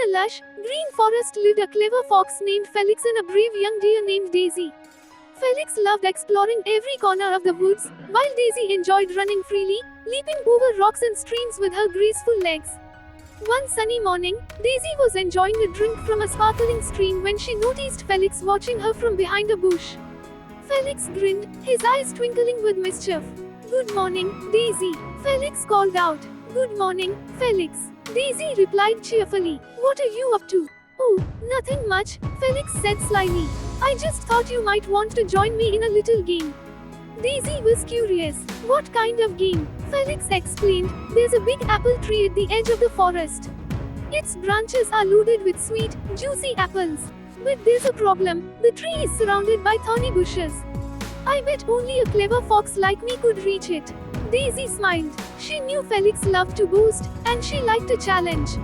a lush, green forest lived a clever fox named Felix and a brave young deer named Daisy. Felix loved exploring every corner of the woods, while Daisy enjoyed running freely, leaping over rocks and streams with her graceful legs. One sunny morning, Daisy was enjoying a drink from a sparkling stream when she noticed Felix watching her from behind a bush. Felix grinned, his eyes twinkling with mischief. "Good morning, Daisy," Felix called out. "Good morning, Felix," Daisy replied cheerfully. "What are you up to?" "Oh, nothing much," Felix said slyly. "I just thought you might want to join me in a little game." Daisy was curious. "What kind of game?" Felix explained. "There's a big apple tree at the edge of the forest. Its branches are loaded with sweet, juicy apples. But there's a problem. The tree is surrounded by thorny bushes. I bet only a clever fox like me could reach it." Daisy smiled. She knew Felix loved to boast, and she liked a challenge.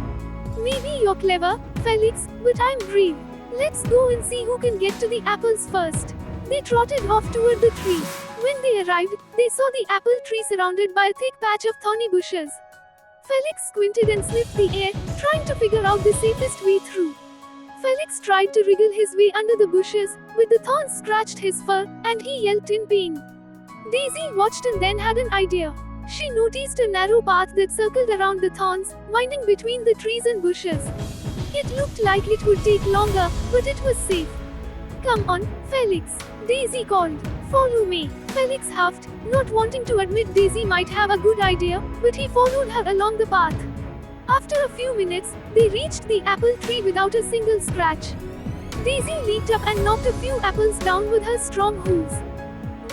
"Maybe you're clever, Felix, but I'm brave. Let's go and see who can get to the apples first." They trotted off toward the tree. When they arrived, they saw the apple tree surrounded by a thick patch of thorny bushes. Felix squinted and sniffed the air, trying to figure out the safest way through. Felix tried to wriggle his way under the bushes, but the thorns scratched his fur, and he yelped in pain. Daisy watched and then had an idea. She noticed a narrow path that circled around the thorns, winding between the trees and bushes. It looked like it would take longer, but it was safe. "Come on, Felix," Daisy called. "Follow me." Felix huffed, not wanting to admit Daisy might have a good idea, but he followed her along the path. After a few minutes, they reached the apple tree without a single scratch. Daisy leaped up and knocked a few apples down with her strong hooves.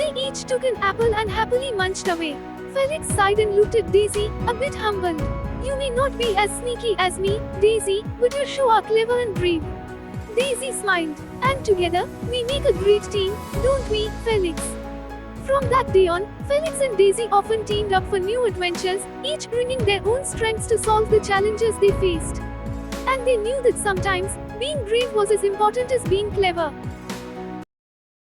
They each took an apple and happily munched away. Felix sighed and looked at Daisy, a bit humbled. "You may not be as sneaky as me, Daisy, but you sure are clever and brave." Daisy smiled. "And together, we make a great team, don't we, Felix?" From that day on, Felix and Daisy often teamed up for new adventures, each bringing their own strengths to solve the challenges they faced. And they knew that sometimes, being brave was as important as being clever.